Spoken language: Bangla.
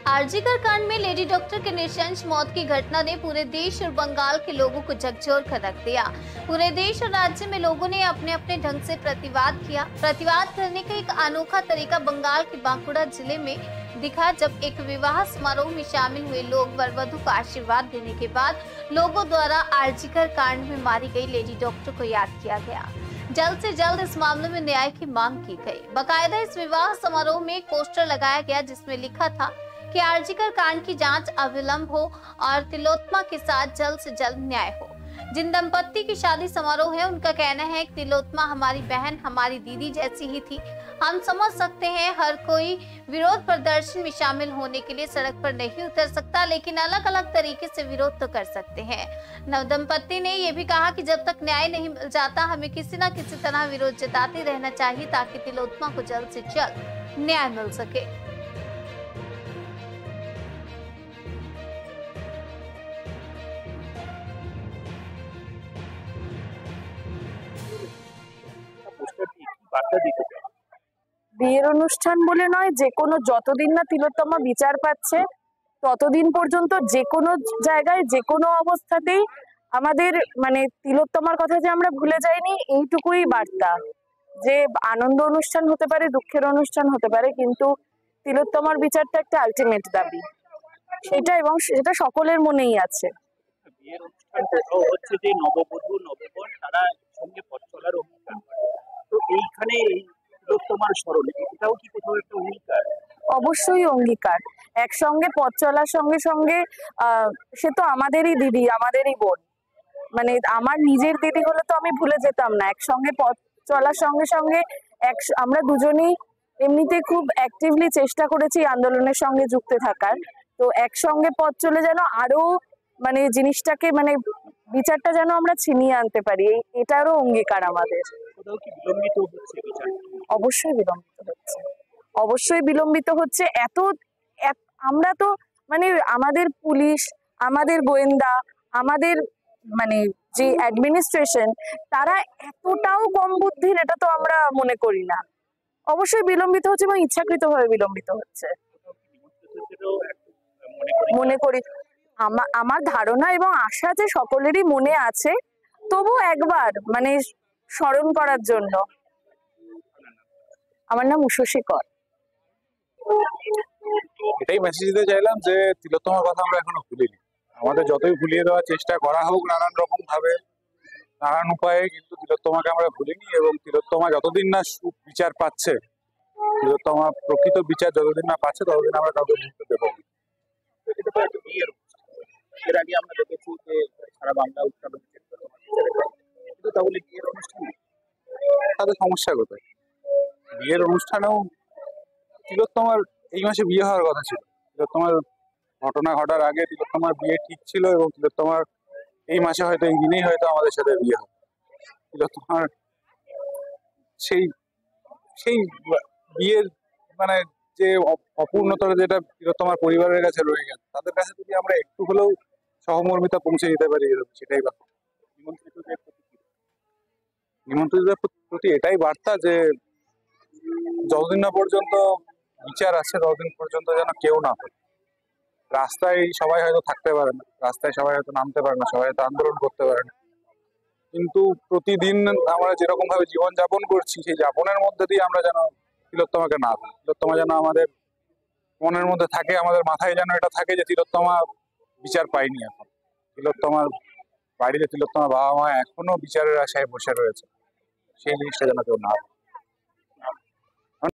आरजीकर कांड में लेडी डॉक्टर के नृशंस मौत की घटना ने पूरे देश और बंगाल के लोगों को झकझोर कर रख दिया। पूरे देश और राज्य में लोगों ने अपने अपने ढंग से प्रतिवाद किया। प्रतिवाद करने का एक अनोखा तरीका बंगाल के बांकुड़ा जिले में दिखा, जब एक विवाह समारोह में शामिल हुए लोग वर वधू को आशीर्वाद देने के बाद लोगों द्वारा आरजीकर कांड में मारी गई लेडी डॉक्टर को याद किया गया। जल्द से जल्द इस मामले में न्याय की मांग की गई। बाकायदा इस विवाह समारोह में एक पोस्टर लगाया गया जिसमें लिखा था कि आरजीकर कांड की जांच अविलंब हो और तिलोत्तमा के साथ जल्द से जल्द न्याय हो। जिन दंपत्ति की शादी समारोह है, उनका कहना है कि तिलोत्तमा हमारी बहन, हमारी दीदी जैसी ही थी। हम समझ सकते हैं हर कोई विरोध प्रदर्शन में शामिल होने के लिए सड़क पर नहीं उतर सकता, लेकिन अलग अलग तरीके से विरोध तो कर सकते हैं। नवदंपत्ति ने यह भी कहा कि जब तक न्याय नहीं मिल जाता, हमें किसी न किसी तरह विरोध जताते रहना चाहिए ताकि तिलोत्तमा को जल्द से जल्द न्याय मिल सके। বিয়ের অনুষ্ঠান বলে নয়, যে কোনো যতদিন না তিলোত্তমা বিচার পাচ্ছে ততদিন পর্যন্ত যে কোনো জায়গায় যে কোনো অবস্থাতেই আমাদের মানে তিলোত্তমার কথা যে আমরা ভুলে যাইনি, এইটুকুই বার্তা। যে আনন্দ অনুষ্ঠান হতে পারে, দুঃখের অনুষ্ঠান হতে পারে, কিন্তু তিলোত্তমার বিচারটা একটা আলটিমেট দাবি, সেটা এবং সেটা সকলের মনেই আছে। বিয়ের অনুষ্ঠানটা হচ্ছে যে নববধূ নববর তারা সঙ্গে পথ চলার অঙ্গীকার করে। তো এইখানে তিলোত্তমার স্মরণে এটাও কি কোথাও একটা অঙ্গীকার? অবশ্যই অঙ্গীকার। একসঙ্গে পথ চলার সঙ্গে সঙ্গে সে তো আমাদেরই দিদি, আমাদেরই বোন। মানে আমার নিজের দিদি হলে তো আমি ভুলে যেতাম না। একসঙ্গে পথ চলার সঙ্গে সঙ্গে আমরা দুজনেই এমনিতে খুব অ্যাক্টিভলি চেষ্টা করেছি আন্দোলনের সঙ্গে যুক্ত থাকার। তো একসঙ্গে পথ চলে যেন আরো মানে জিনিসটাকে মানে বিচারটা যেন আমরা ছিনিয়ে আনতে পারি, এটারও অঙ্গীকার আমাদের। অবশ্যই বিলম্বিত হচ্ছে, অবশ্যই বিলম্বিত হচ্ছে। আমরা তো মানে আমাদের পুলিশ, আমাদের গোয়েন্দা, আমাদের মানে যে অ্যাডমিনিস্ট্রেশন, তারা এতটাও কম বুদ্ধির এটা তো আমরা মনে করি না। অবশ্যই বিলম্বিত হচ্ছে এবং ইচ্ছাকৃতভাবে বিলম্বিত হচ্ছে মনে করি। আমার ধারণা এবং আশা যে সকলেরই মনে আছে, তবু একবার মানে স্মরণ করার জন্য। আমার নাম উষসী কর। এটাই মেসেজ দিতে চাইলাম যে তিলোত্তমার কথা আমরা এখনো ভুলিনি। আমাদের যতই ভুলিয়ে দেওয়ার চেষ্টা করা হোক নানান রকম ভাবে, নানান উপায়ে, কিন্তু তিলোত্তমাকে আমরা ভুলিনি। এবং তিলোত্তমা যতদিন না বিচার পাচ্ছে, তিলোত্তমা প্রকৃত বিচার যতদিন না পাচ্ছে, ততদিন আমরা কাউকে ভুলতে দেবো না। এর আগে আমরা দেখেছি যে সারা বাংলা উৎসব কিন্তু তাহলে বিয়ের অনুষ্ঠানে তাদের সমস্যা কোথায়? বিয়ের অনুষ্ঠানেও তিলোত্তমার এই মাসে বিয়ে হওয়ার কথা ছিল। তিলোত্তমার ঘটনা ঘটার আগে তিলোত্তমার বিয়ে ঠিক ছিল এবং তিলোত্তমার এই মাসে হয়তো এই দিনেই হয়তো আমাদের সাথে বিয়ে হবে। তিলোত্তমার সেই সেই বিয়ের মানে যে অপূর্ণতা যেটা তিলোত্তমার পরিবারের কাছে রয়ে গেছে, তাদের কাছে যদি আমরা একটু হলেও সহমর্মিতা পৌঁছে দিতে পারি, সেটাই ব্যাপার। নিমন্ত্রিতদের প্রতি এটাই বার্তা যে যতদিন না পর্যন্ত বিচার আছে, ততদিন পর্যন্ত যেন কেউ না হয়। রাস্তায় সবাই হয়তো থাকতে পারে না, রাস্তায় সবাই হয়তো নামতে পারে না, সবাই হয়তো আন্দোলন করতে পারে না, কিন্তু প্রতিদিন আমরা যেরকম ভাবে জীবন যাপন করছি, সেই যাপনের মধ্যে দিয়ে আমরা যেন তিলোত্তমাকে না পাই। তিলোত্তমা যেন আমাদের মনের মধ্যে থাকে, আমাদের মাথায় যেন এটা থাকে যে তিলোত্তমা বিচার পাইনি। এখন তিলোত্তমার বাড়িতে তিলোত্তমার বাবা মা এখনো বিচারের আশায় বসে রয়েছে, সেই জিনিসটা যেন কেউ না হয়।